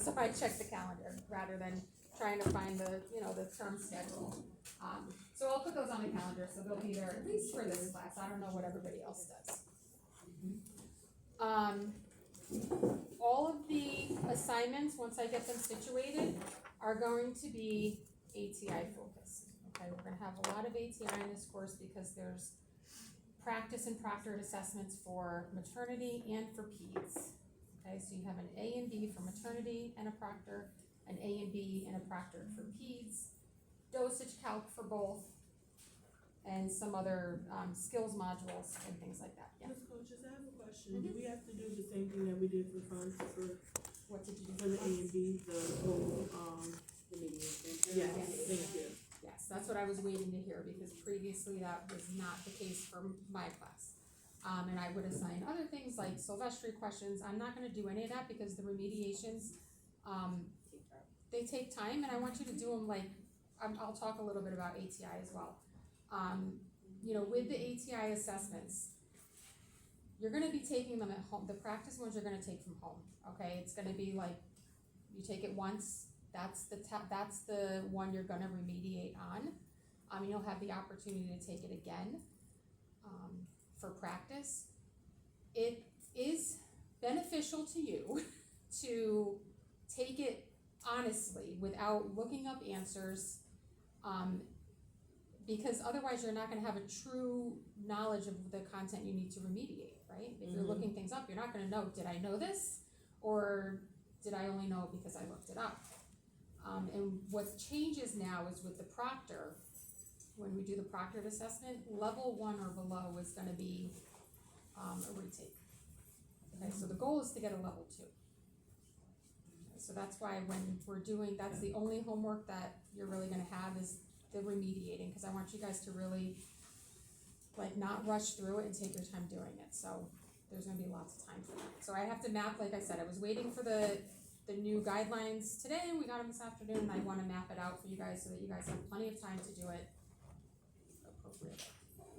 So I check the calendar rather than trying to find the, the term schedule. So I'll put those on the calendar, so they'll be there at least for this class. I don't know what everybody else does. All of the assignments, once I get them situated, are going to be ATI focused. Okay, we're gonna have a lot of ATI in this course because there's practice and proctored assessments for maternity and for peds. Okay, so you have an A and B for maternity and a proctor, an A and B and a proctor for peds, dosage calc for both, and some other skills modules and things like that. Yeah. Ms. Coaches, I have a question. Do we have to do the same thing that we did for funds for What did you do? the A and B, the whole, yes, thank you. Yes, that's what I was waiting to hear because previously that was not the case for my class. And I would assign other things like Sylvester questions. I'm not gonna do any of that because the remediations, they take time and I want you to do them like, I'll talk a little bit about ATI as well. With the ATI assessments, you're gonna be taking them at home. The practice ones you're gonna take from home, okay? It's gonna be like, you take it once, that's the one you're gonna remediate on. You'll have the opportunity to take it again, for practice. It is beneficial to you to take it honestly without looking up answers, because otherwise you're not gonna have a true knowledge of the content you need to remediate, right? If you're looking things up, you're not gonna know, did I know this? Or did I only know because I looked it up? And what changes now is with the proctor, when we do the proctored assessment, level 1 or below is gonna be a retake. Okay, so the goal is to get a level 2. Okay, so that's why when we're doing, that's the only homework that you're really gonna have is the remediating, because I want you guys to really not rush through it and take your time doing it. So there's gonna be lots of time for that. So I have to map, like I said, I was waiting for the new guidelines today, and we got them this afternoon, and I wanna map it out for you guys so that you guys have plenty of time to do it appropriately,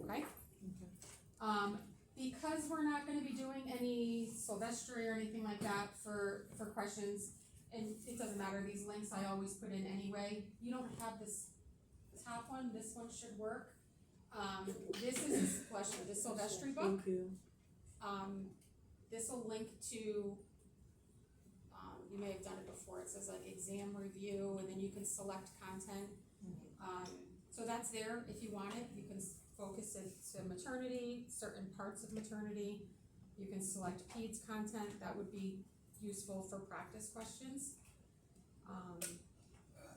okay? Because we're not gonna be doing any Sylvester or anything like that for questions, and it doesn't matter, these links I always put in anyway. You don't have this top one, this one should work. This is the Sylvester book. Thank you. This will link to, you may have done it before, it says exam review, and then you can select content. So that's there if you want it. You can focus it to maternity, certain parts of maternity. You can select peds content, that would be useful for practice questions.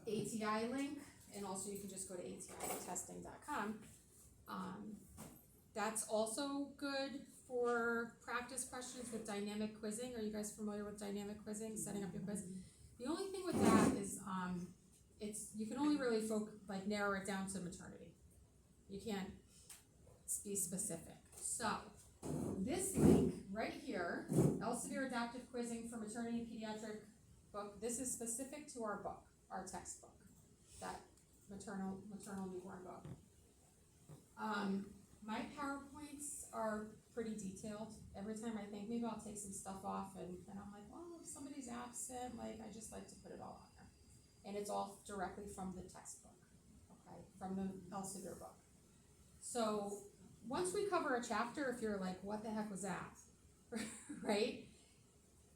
ATI link, and also you can just go to atitesting.com. That's also good for practice questions with dynamic quizzing. Are you guys familiar with dynamic quizzing, setting up your quiz? The only thing with that is you can only really narrow it down to maternity. You can't be specific. So this link right here, Elsevier Adaptive Quizzing for Maternity and Pediatric book, this is specific to our book, our textbook, that maternal newborn book. My PowerPoints are pretty detailed. Every time I think maybe I'll take some stuff off and I'm like, well, if somebody's absent, I just like to put it all on there. And it's all directly from the textbook, okay, from the Elsevier book. So once we cover a chapter, if you're like, what the heck was that, right?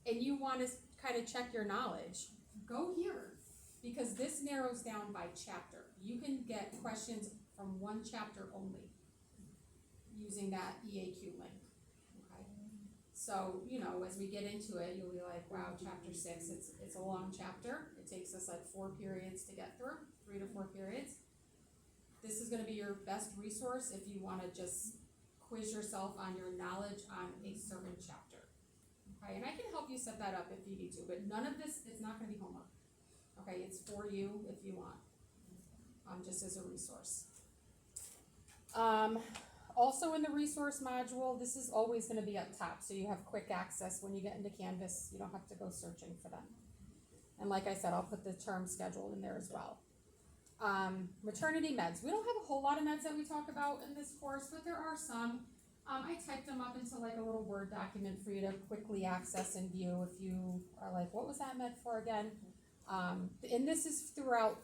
And you want to kind of check your knowledge, go here, because this narrows down by chapter. You can get questions from one chapter only using that EAQ link, okay? So, as we get into it, you'll be like, wow, chapter 6, it's a long chapter. It takes us 4 periods to get through, 3 to 4 periods. This is gonna be your best resource if you wanna just quiz yourself on your knowledge on a certain chapter, okay? And I can help you set that up if you need to, but none of this is not gonna be homework, okay? It's for you if you want, just as a resource. Also in the resource module, this is always gonna be up top, so you have quick access when you get into Canvas. You don't have to go searching for them. And like I said, I'll put the term schedule in there as well. Maternity meds. We don't have a whole lot of meds that we talk about in this course, but there are some. I typed them up into like a little Word document for you to quickly access and view if you are like, what was that meant for again? And this is throughout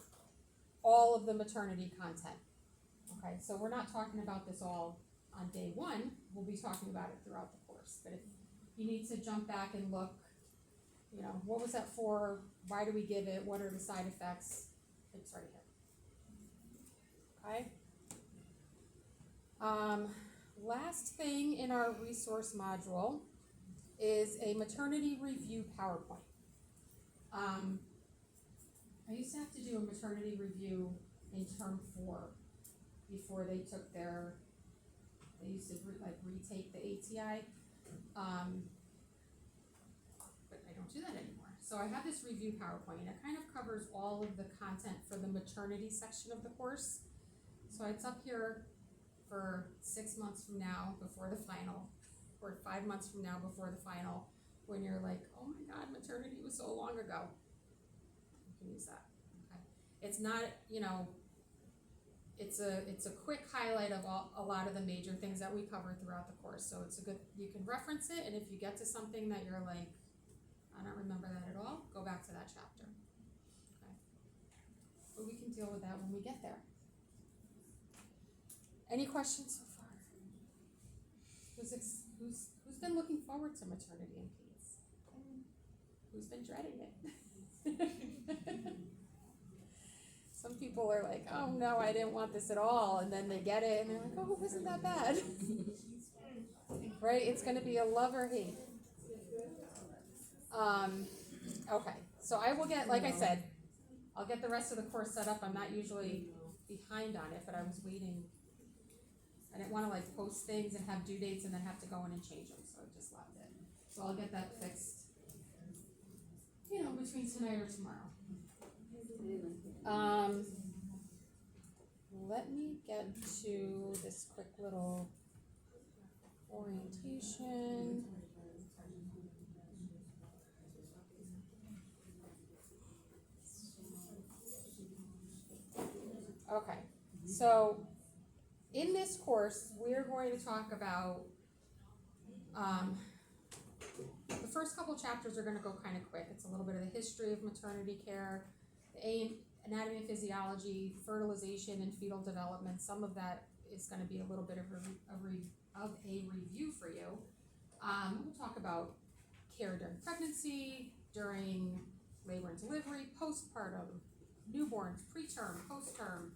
all of the maternity content. Okay, so we're not talking about this all on day one, we'll be talking about it throughout the course. But if you need to jump back and look, you know, what was that for, why do we give it, what are the side effects, it's right here. Okay? Last thing in our resource module is a maternity review PowerPoint. I used to have to do a maternity review in term 4 before they took their, they used to retake the ATI, but I don't do that anymore. So I have this review PowerPoint, and it kind of covers all of the content for the maternity section of the course. So it's up here for 6 months from now before the final, or 5 months from now before the final, when you're like, oh my God, maternity was so long ago. You can use that. Okay. It's not, you know, it's a quick highlight of a lot of the major things that we cover throughout the course. So it's a good, you can reference it, and if you get to something that you're like, I don't remember that at all, go back to that chapter. Okay. But we can deal with that when we get there. Any questions so far? Who's been looking forward to maternity and peds? Who's been dreading it? Some people are like, oh no, I didn't want this at all, and then they get it and they're like, oh, it wasn't that bad. Right? It's gonna be a love or hate. Okay, so I will get, like I said, I'll get the rest of the course set up. I'm not usually behind on it, but I was waiting. I didn't want to like post things and have due dates and then have to go in and change them, so I just left it. So I'll get that fixed, you know, between tonight or tomorrow. Let me get to this quick little orientation. Okay, so in this course, we're going to talk about, the first couple chapters are going to go kind of quick. It's a little bit of the history of maternity care, the anatomy and physiology, fertilization and fetal development. Some of that is going to be a little bit of a review for you. We'll talk about care during pregnancy, during labor and delivery, postpartum, newborns, preterm, postterm.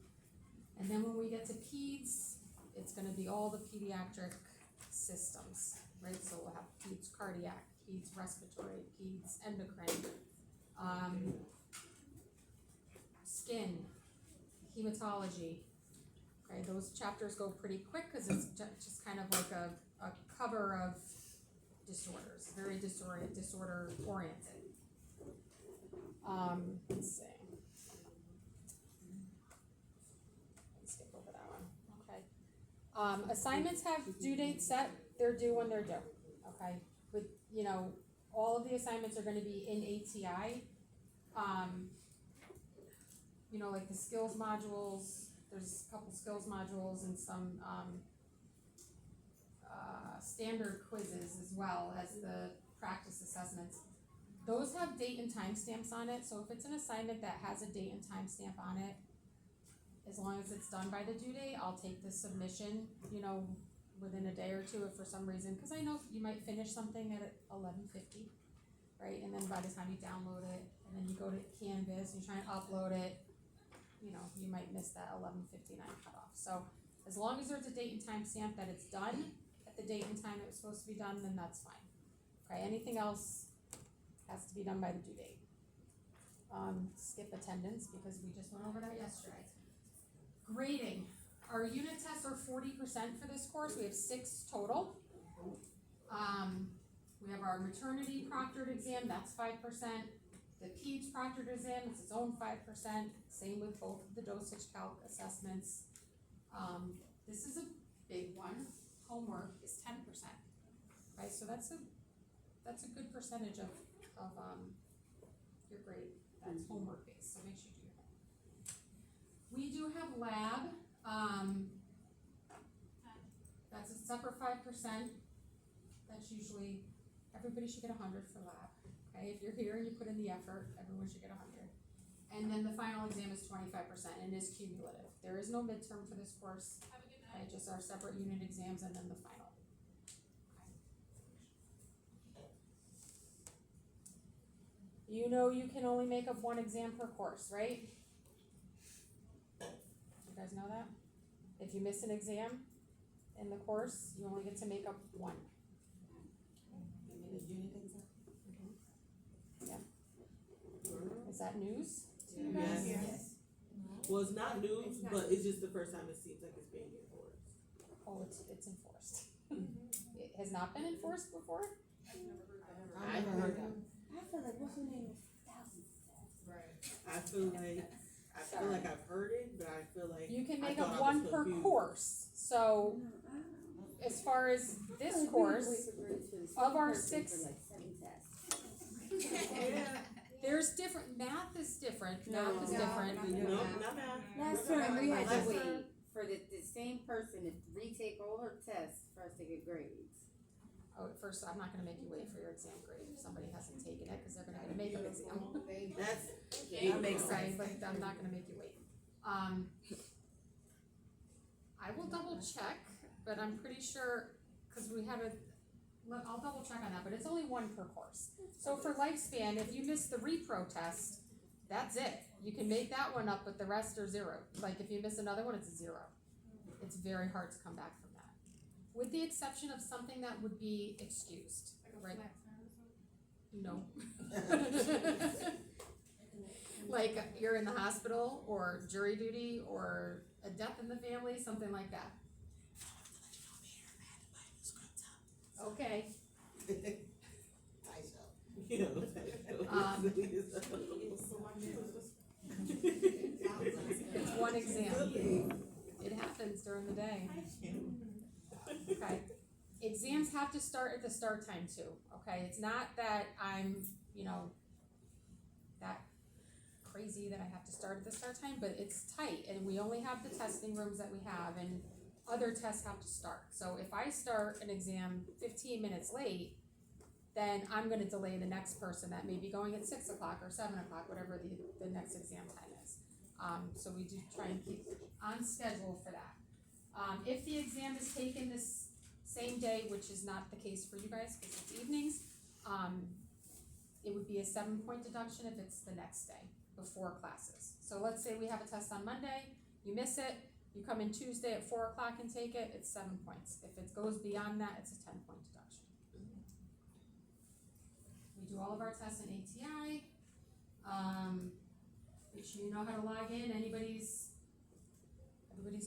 And then when we get to peds, it's going to be all the pediatric systems, right? So we'll have peds cardiac, peds respiratory, peds endocrine, skin, hematology. Okay, those chapters go pretty quick because it's just kind of like a cover of disorders, very disorder oriented. Let's see. Skip over that one. Okay. Assignments have due dates set. They're due when they're due. Okay. With, you know, all of the assignments are going to be in ATI. You know, like the skills modules. There's a couple skills modules and some standard quizzes as well as the practice assessments. Those have date and time stamps on it, so if it's an assignment that has a date and time stamp on it, as long as it's done by the due date, I'll take the submission, you know, within a day or two if for some reason, because I know you might finish something at 11:50, right? And then by the time you download it, and then you go to Canvas, and you try and upload it, you know, you might miss that 11:59 cutoff. So as long as there's a date and time stamp that it's done at the date and time it was supposed to be done, then that's fine. Okay, anything else has to be done by the due date. Skip attendance because we just went over that yesterday. Grading. Our unit tests are 40% for this course. We have 6 total. We have our maternity proctored exam, that's 5%. The PEDS proctored exam is its own 5%. Same with both of the dosage calc assessments. This is a big one. Homework is 10%. Okay, so that's a good percentage of your grade that's homework based. So make sure you do your homework. We do have lab. That's a It's upper 5%, that's usually, everybody should get 100 for lab, okay? If you're here and you put in the effort, everyone should get 100. And then the final exam is 25% and is cumulative. There is no midterm for this course, okay, just our separate unit exams and then the final. You know you can only make up one exam per course, right? You guys know that? If you miss an exam in the course, you only get to make up one. Is that news to you guys? Yes. Well, it's not news, but it's just the first time it seems like it's being enforced. Oh, it's enforced. It has not been enforced before? I've never heard that. I feel like what's her name is thousands. I feel like I've heard it, but I feel like You can I make thought up I was one per confused. course, so as far as this course, of our 6, there's different, math is different, math is different. No, not math. Last term we had to Last wait term- for the same person to retake all her tests for us to get grades. Oh, at first, I'm not gonna make you wait for your exam grade if somebody hasn't taken it, cause they're gonna get a makeup exam. That's That makes Right, sense. but I'm not gonna make you wait. I will double check, but I'm pretty sure, cause we had I'll double check on that, but it's only one per course. So for lifespan, if you miss the repro test, that's it. You can make that one up, but the rest are 0. Like if you miss another one, it's a 0. It's very hard to come back from that. With the exception of something that would be excused, right? No. Like you're in the hospital or jury duty or a death in the family, something like that. Okay, you know. it's one exam. It happens during the day. Okay. Exams have to start at the start time too, okay? It's not that I'm, that crazy that I have to start at the start time, but it's tight and we only have the testing rooms that we have and other tests have to start. So if I start an exam 15 minutes late, then I'm gonna delay the next person that may be going at 6 o'clock or 7 o'clock, whatever the next exam time is. So we do try and keep on schedule for that. If the exam is taken this same day, which is not the case for you guys because it's evenings, it would be a 7-point deduction if it's the next day before classes. So let's say we have a test on Monday, you miss it, you come in Tuesday at 4 o'clock and take it, it's 7 points. If it goes beyond that, it's a 10-point deduction. We do all of our tests in ATI, which you know how to log in. Everybody's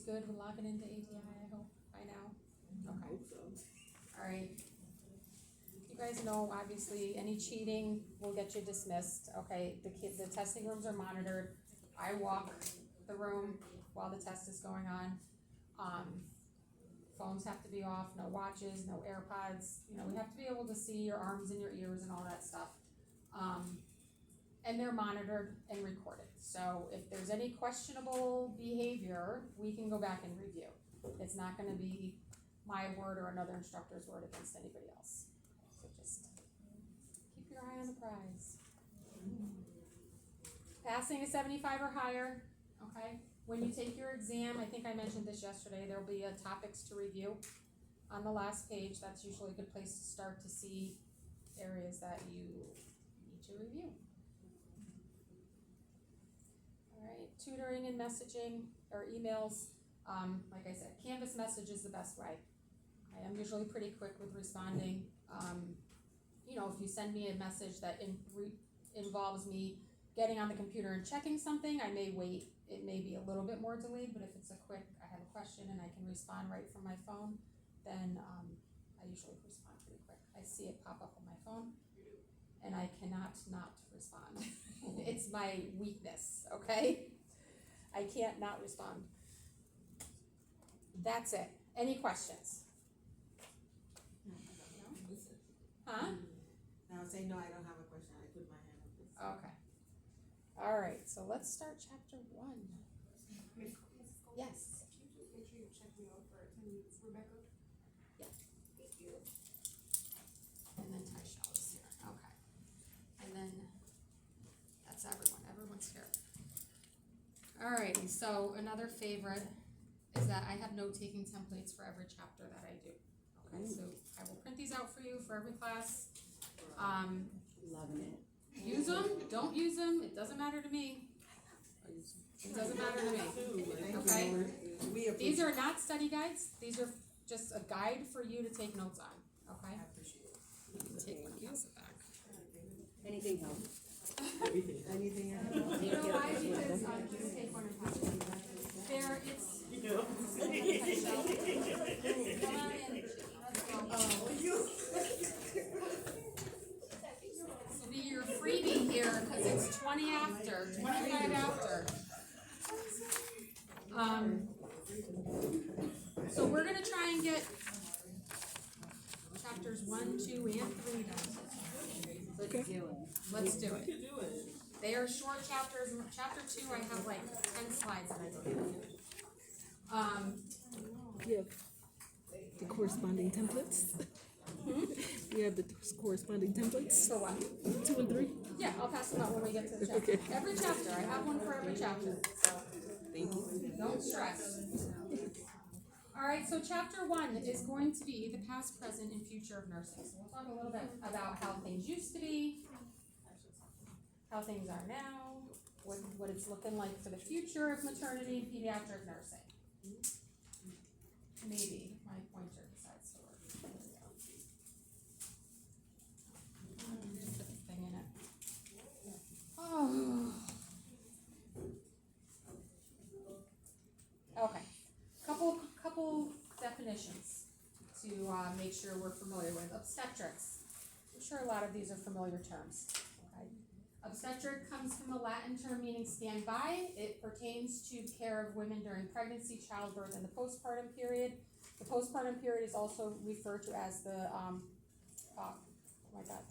good with logging into ATI, I hope, by now? Okay. Hope so. Alright. You guys know, obviously, any cheating will get you dismissed, okay? The testing rooms are monitored. I walk the room while the test is going on. Phones have to be off, no watches, no AirPods, we have to be able to see your arms and your ears and all that stuff. And they're monitored and recorded, so if there's any questionable behavior, we can go back and review. It's not gonna be my word or another instructor's word against anybody else. So just keep your eye on the prize. Passing is 75 or higher, okay? When you take your exam, I think I mentioned this yesterday, there'll be topics to review on the last page. That's usually a good place to start to see areas that you need to review. Alright, tutoring and messaging or emails, like I said, Canvas message is the best way. I am usually pretty quick with responding. If you send me a message that involves me getting on the computer and checking something, I may wait. It may be a little bit more delayed, but if it's I have a question and I can respond right from my phone, then I usually respond pretty quick. I see it pop up on my phone and I cannot not respond. It's my weakness, okay? I can't not respond. That's it. Any questions? Huh? I'll say no, I don't have a question, I put my hand up. Okay. Alright, so let's start chapter 1. Yes. Can you just make sure you check me out for attendance, Rebecca? And then Tyshell is here, okay. And then, that's everyone's here. Alrighty, so another favorite is that I have note-taking templates for every chapter that I do. Okay, so I will print these out for you for every class. Loving it. Use them, don't use them, it doesn't matter to me. It doesn't matter to me. Okay. We appreciate These are not study guides, these are just a guide for you to take notes on, okay? I appreciate it. Take one, pass it back. Anything helps. Anything else? You know why? Because, just take one and pass it. There, it's. Come on in, let's go. This will be your freebie here, cause it's 25 after. So we're gonna try and get chapters 1, 2, and 3 done. Let's do it. Let's do We it. could do it. They are short chapters. Chapter 2, I have like 10 slides that I did. You have the corresponding templates? You have the corresponding templates, For what? 2 and 3? Yeah, I'll pass them out when we get to the chapter. Okay. Every chapter, I have one for every chapter, so Thank you. don't stress. Alright, so chapter 1 is going to be the past, present, and future of nursing. So we'll talk a little bit about how things used to be, how things are now, what it's looking like for the future of maternity and pediatric nursing. Maybe my pointer decides to work. There we go. Just put the thing in it. Oh. Okay, couple definitions to make sure we're familiar with. Obstetrics. I'm sure a lot of these are familiar terms. Okay. Obstetric comes from a Latin term meaning stand by. It pertains to care of women during pregnancy, childbirth, and the postpartum period. The postpartum period is also referred to as the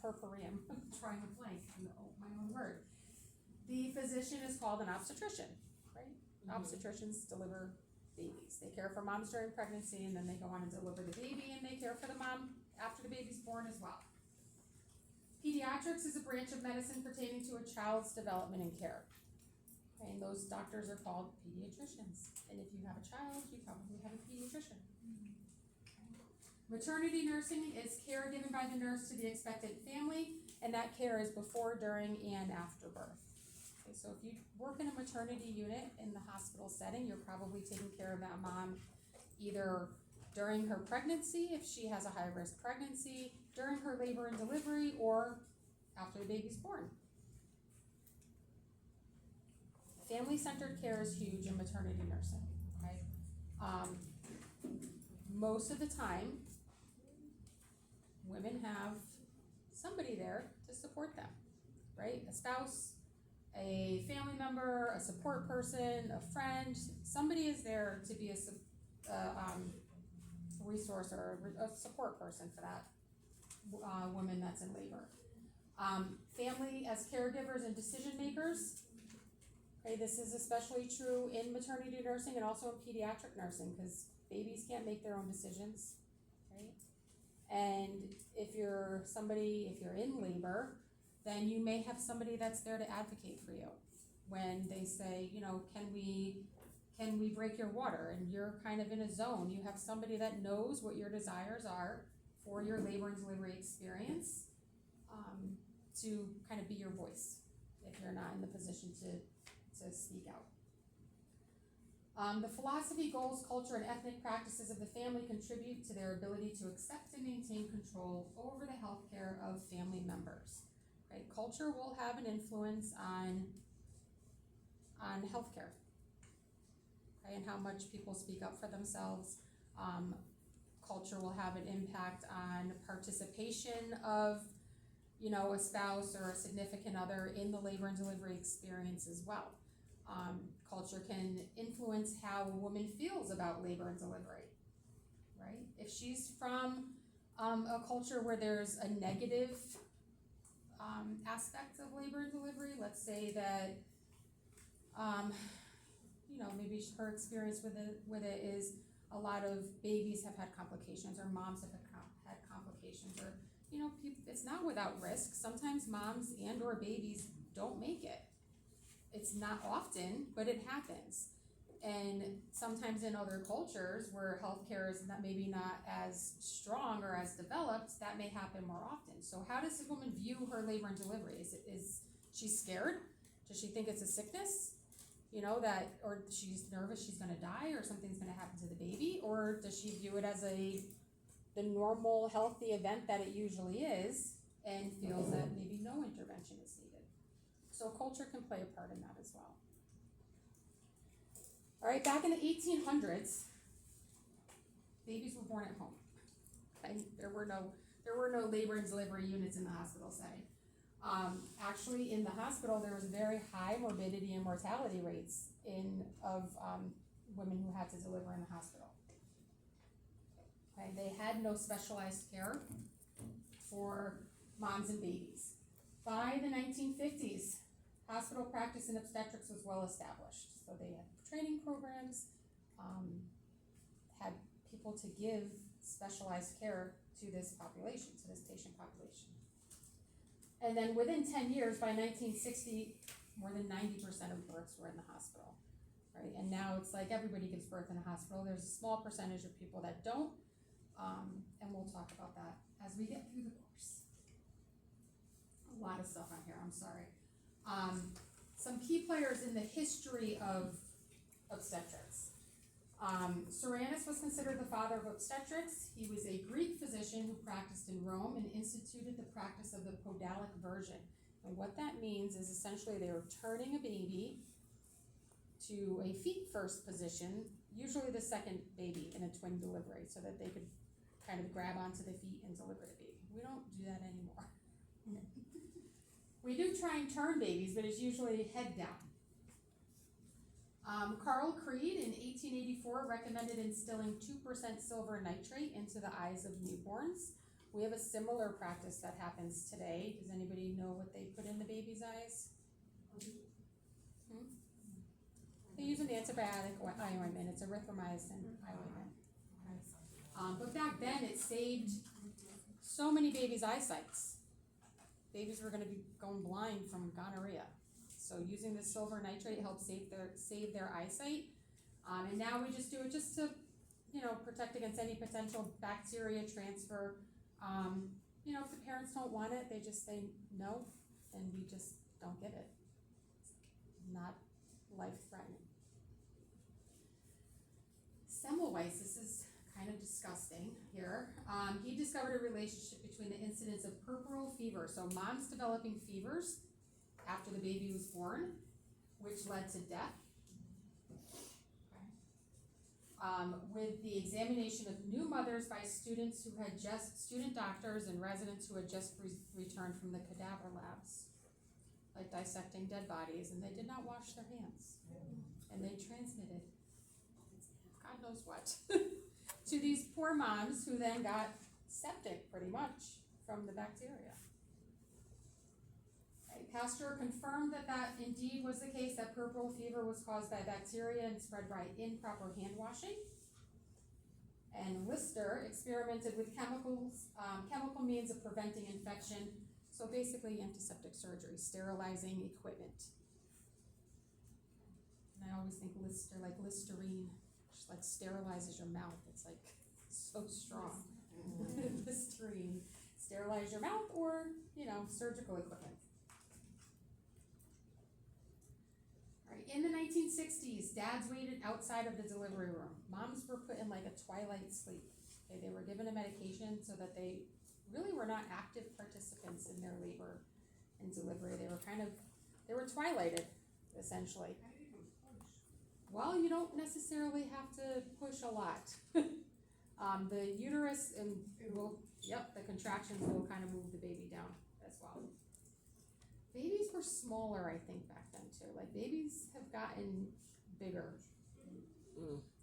puerperium. I'm trying to blank my own word. The physician is called an obstetrician, right? Obstetricians deliver babies. They care for moms during pregnancy, and then they go on and deliver the baby, and they care for the mom after the baby's born as well. Pediatrics is a branch of medicine pertaining to a child's development and care. Okay, and those doctors are called pediatricians. And if you have a child, you probably have a pediatrician. Maternity nursing is care given by the nurse to the expectant family, and that care is before, during, and after birth. Okay, so if you work in a maternity unit in the hospital setting, you're probably taking care of that mom either during her pregnancy, if she has a high-risk pregnancy, during her labor and delivery, or after the baby's born. Family-centered care is huge in maternity nursing, okay? Most of the time, women have somebody there to support them, right? A spouse, a family member, a support person, a friend, somebody is there to be a resource or a support person for that woman that's in labor. Family as caregivers and decision makers. Okay, this is especially true in maternity nursing and also in pediatric nursing because babies can't make their own decisions, right? And if you're in labor, then you may have somebody that's there to advocate for you. When they say, can we break your water and you're kind of in a zone, you have somebody that knows what your desires are for your labor and delivery experience to kind of be your voice if you're not in the position to speak out. The philosophy, goals, culture, and ethnic practices of the family contribute to their ability to accept and maintain control over the healthcare of family members. Right? Culture will have an influence on healthcare, okay, and how much people speak up for themselves. Culture will have an impact on participation of, a spouse or a significant other in the labor and delivery experience as well. Culture can influence how a woman feels about labor and delivery, right? If she's from a culture where there's a negative aspect of labor and delivery, let's say that, maybe her experience with it is a lot of babies have had complications or moms have had complications, or, you know, it's not without risk. Sometimes moms and or babies don't make it. It's not often, but it happens. And sometimes in other cultures where healthcare is maybe not as strong or as developed, that may happen more often. So how does this woman view her labor and delivery? Is she scared? Does she think it's a sickness? You know, or she's nervous she's gonna die or something's gonna happen to the baby? Or does she view it as the normal healthy event that it usually is and feels that maybe no intervention is needed? So culture can play a part in that as well. All right, back in the 1800s, babies were born at home. Okay, there were no labor and delivery units in the hospital setting. Actually, in the hospital, there was very high morbidity and mortality rates of women who had to deliver in the hospital. Okay, they had no specialized care for moms and babies. By the 1950s, hospital practice in obstetrics was well established. So they had training programs, had people to give specialized care to this population, to this patient population. And then within 10 years, by 1960, more than 90% of births were in the hospital, right? And now it's like everybody gives birth in a hospital. There's a small percentage of people that don't, and we'll talk about that as we get through the course. A lot of stuff on here, I'm sorry. Some key players in the history of obstetrics. Cyrannus was considered the father of obstetrics. He was a Greek physician who practiced in Rome and instituted the practice of the podalic version. And what that means is essentially they were turning a baby to a feet first position, usually the second baby in a twin delivery, so that they could kind of grab onto the feet and deliver the baby. We don't do that anymore. We do try and turn babies, but it's usually head down. Carl Creed in 1884 recommended instilling 2% silver nitrate into the eyes of newborns. We have a similar practice that happens today. Does anybody know what they put in the baby's eyes? They use an antibiotic eye ointment. It's erythromycin eye ointment. But back then it saved so many babies' eyesights. Babies were going to be going blind from gonorrhea. So using the silver nitrate helps save their eyesight. And now we just do it just to, protect against any potential bacteria transfer. If the parents don't want it, they just say no, and we just don't give it. It's not life-threatening. Semmelweis, this is kind of disgusting here. He discovered a relationship between the incidence of puerperal fever, so moms developing fevers after the baby was born, which led to death. With the examination of new mothers by student doctors and residents who had just returned from the cadaver labs, like dissecting dead bodies, and they did not wash their hands, and they transmitted God knows what to these poor moms who then got septic pretty much from the bacteria. Pasteur confirmed that indeed was the case, that puerperal fever was caused by bacteria and spread by improper hand washing. And Lister experimented with chemical means of preventing infection, so basically antiseptic surgery, sterilizing equipment. And I always think Lister, like Listerine, just like sterilizes your mouth. It's like so strong. Listerine, sterilize your mouth or, surgical equipment. In the 1960s, dads waited outside of the delivery room. Moms were put in like a twilight sleep. Okay, they were given a medication so that they really were not active participants in their labor and delivery. They were twilighted, essentially. Well, you don't necessarily have to push a lot. The uterus the contractions will kind of move the baby down as well. Babies were smaller, I think, back then too. Like babies have gotten bigger.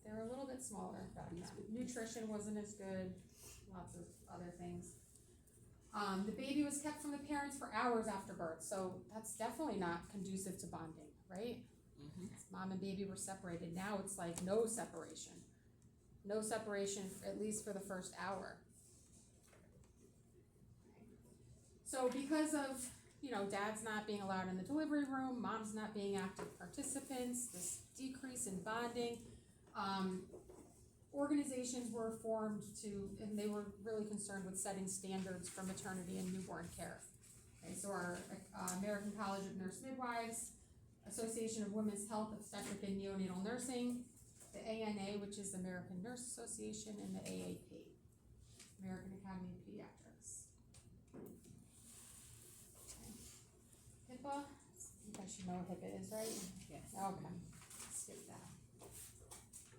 They're a little bit smaller back then. Nutrition wasn't as good. Lots of other things. The baby was kept from the parents for hours after birth, so that's definitely not conducive to bonding, right? Mom and baby were separated. Now it's like no separation. No separation, at least for the first hour. So because of, dad's not being allowed in the delivery room, mom's not being active participants, this decrease in bonding, organizations were formed and they were really concerned with setting standards for maternity and newborn care. Okay, so our American College of Nurse Midwives, Association of Women's Health, Obstetric and Neonatal Nursing, the ANA, which is the American Nurse Association, and the AAP, American Academy of Pediatrics. HIPAA, you guys should know what HIPAA is, right? Yes. Okay, skip that.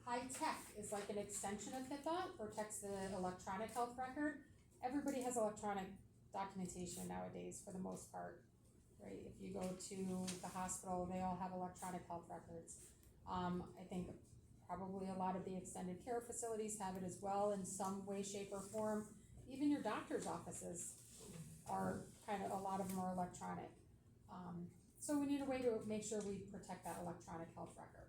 High tech is like an extension of HIPAA, protects the electronic health record. Everybody has electronic documentation nowadays for the most part, right? If you go to the hospital, they all have electronic health records. I think probably a lot of the extended care facilities have it as well in some way, shape, or form. Even your doctor's offices are a lot of them are electronic. So we need a way to make sure we protect that electronic health record.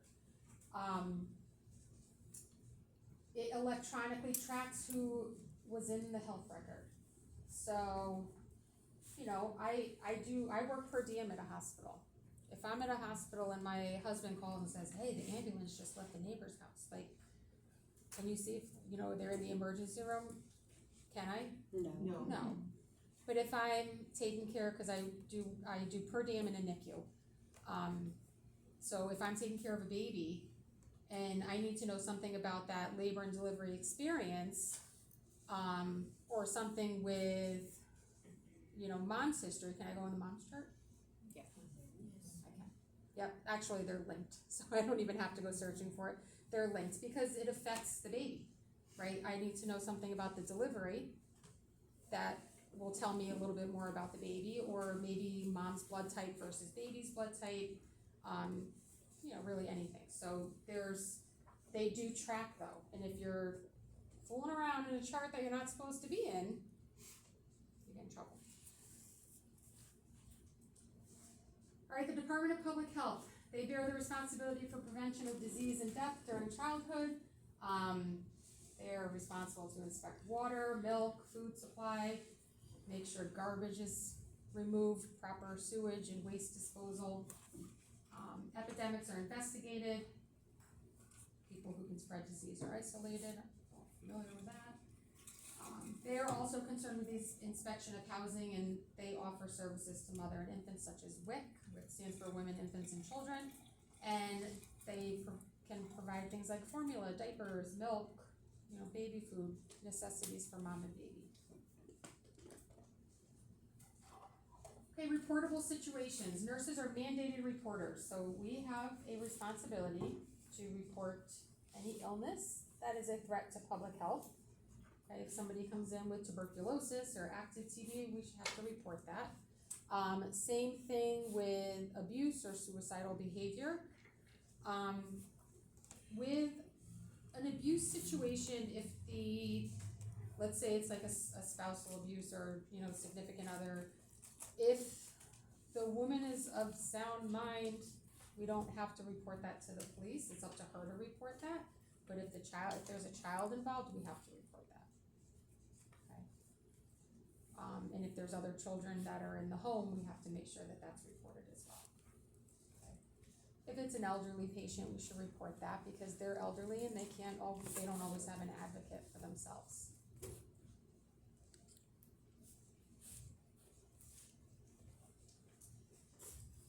It electronically tracks who was in the health record. So, I work per diem at a hospital. If I'm at a hospital and my husband calls and says, hey, the ambulance just left the neighbor's house, like, can you see if, they're in the emergency room? Can I? No. No. But if I'm taking care, cause I do per diem in a NICU. So if I'm taking care of a baby and I need to know something about that labor and delivery experience, or something with, mom's history, can I go in the mom's chart? Yes. I can. Yep, actually they're linked, so I don't even have to go searching for it. They're linked because it affects the baby, right? I need to know something about the delivery that will tell me a little bit more about the baby, or maybe mom's blood type versus baby's blood type, really anything. So they do track though, and if you're fooling around in a chart that you're not supposed to be in, you get in trouble. Alright, the Department of Public Health, they bear the responsibility for prevention of disease and death during childhood. They're responsible to inspect water, milk, food supply, make sure garbage is removed, proper sewage and waste disposal. Epidemics are investigated. People who can spread disease are isolated. All familiar with that. They are also concerned with the inspection of housing, and they offer services to mother and infants such as WIC, which stands for Women, Infants, and Children. And they can provide things like formula, diapers, milk, baby food, necessities for mom and baby. Okay, reportable situations. Nurses are mandated reporters, so we have a responsibility to report any illness that is a threat to public health. Okay, if somebody comes in with tuberculosis or active TB, we should have to report that. Same thing with abuse or suicidal behavior. With an abuse situation, if let's say it's like a spousal abuse or, significant other, if the woman is of sound mind, we don't have to report that to the police. It's up to her to report that. But if there's a child involved, we have to report that. Okay. And if there's other children that are in the home, we have to make sure that that's reported as well. Okay. If it's an elderly patient, we should report that because they're elderly and they don't always have an advocate for themselves.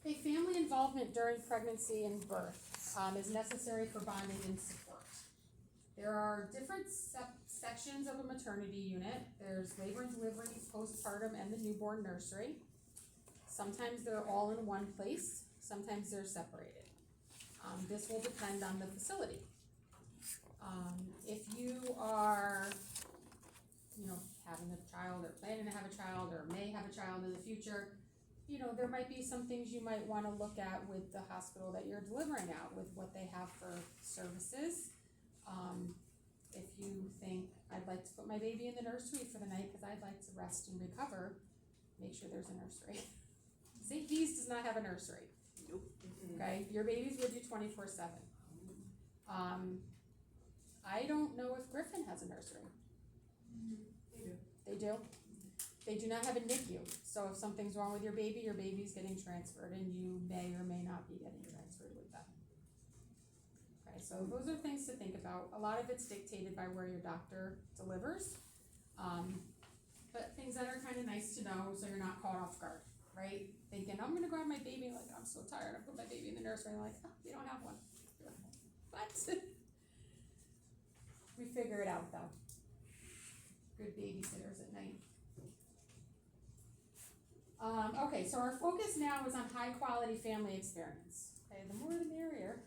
Okay, family involvement during pregnancy and birth is necessary for bonding and support. There are different sections of a maternity unit. There's labor and delivery, postpartum, and the newborn nursery. Sometimes they're all in one place, sometimes they're separated. This will depend on the facility. If you are, having a child or planning to have a child or may have a child in the future, there might be some things you might want to look at with the hospital that you're delivering out, with what they have for services. If you think, I'd like to put my baby in the nursery for the night because I'd like to rest and recover, make sure there's a nursery. St. Bede's does not have a nursery. Nope. Okay, your baby's with you 24/7. I don't know if Griffin has a nursery. They do. They do? they do not have a NICU, so if something's wrong with your baby's getting transferred, and you may or may not be getting transferred with them. Okay, so those are things to think about. A lot of it's dictated by where your doctor delivers, but things that are kind of nice to know, so you're not caught off guard, right? Thinking, I'm gonna grab my baby, like, I'm so tired, I put my baby in the nursery, and like, oh, we don't have one. What? We figure it out though. Good babysitters at night. Okay, so our focus now is on high quality family experience. Okay, the more the merrier.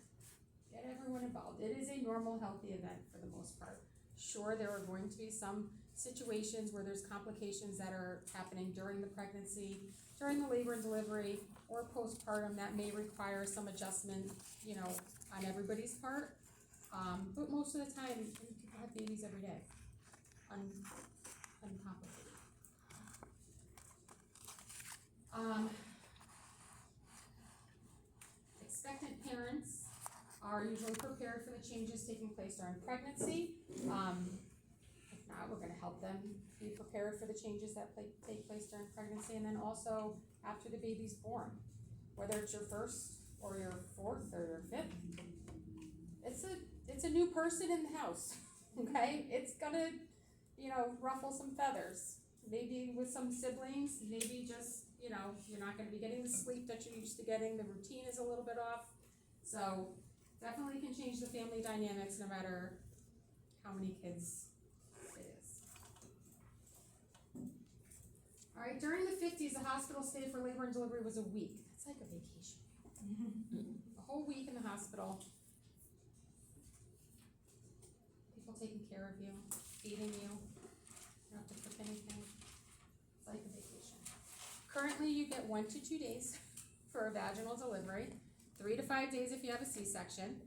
Get everyone involved. It is a normal, healthy event for the most part. Sure, there are going to be some situations where there's complications that are happening during the pregnancy, during the labor and delivery, or postpartum that may require some adjustment, you know, on everybody's part. But most of the time, people have babies every day. Uncomplicated. Expectant parents are usually prepared for the changes taking place during pregnancy. If not, we're gonna help them be prepared for the changes that take place during pregnancy, and then also after the baby's born. Whether it's your first, or your fourth, or your fifth, it's a new person in the house, okay? It's gonna, you know, ruffle some feathers. Maybe with some siblings, maybe just, you know, you're not gonna be getting the sleep that you're used to getting, the routine is a little bit off. So, definitely can change the family dynamics no matter how many kids it is. Alright, during the 50s, the hospital stay for labor and delivery was a week. That's like a vacation. A whole week in the hospital. People taking care of you, feeding you. You don't have to cook anything. It's like a vacation. Currently, you get 1 to 2 days for a vaginal delivery, 3 to 5 days if you have a C-section.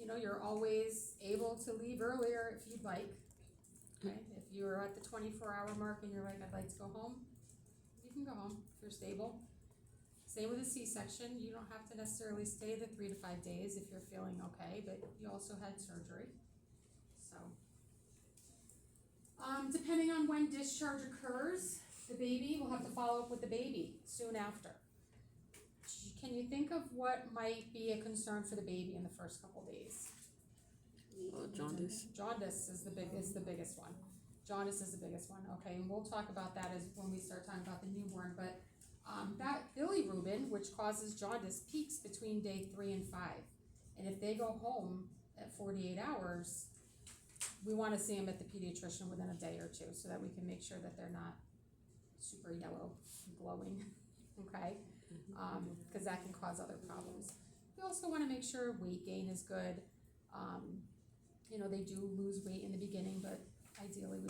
You know, you're always able to leave earlier if you'd like. Okay, if you're at the 24-hour mark and you're like, I'd like to go home, you can go home if you're stable. Same with a C-section, you don't have to necessarily stay the 3 to 5 days if you're feeling okay, but you also had surgery, so. Depending on when discharge occurs, the baby will have to follow up with the baby soon after. Can you think of what might be a concern for the baby in the first couple days? Jaundice. Jaundice is the biggest one. Jaundice is the biggest one, okay, and we'll talk about that as when we start talking about the newborn, but that bilirubin, which causes jaundice, peaks between day 3 and 5. And if they go home at 48 hours, we wanna see them at the pediatrician within a day or two so that we can make sure that they're not super yellow and glowing, okay? Cause that can cause other problems. We also wanna make sure weight gain is good. You know, they do lose weight in the beginning, but ideally we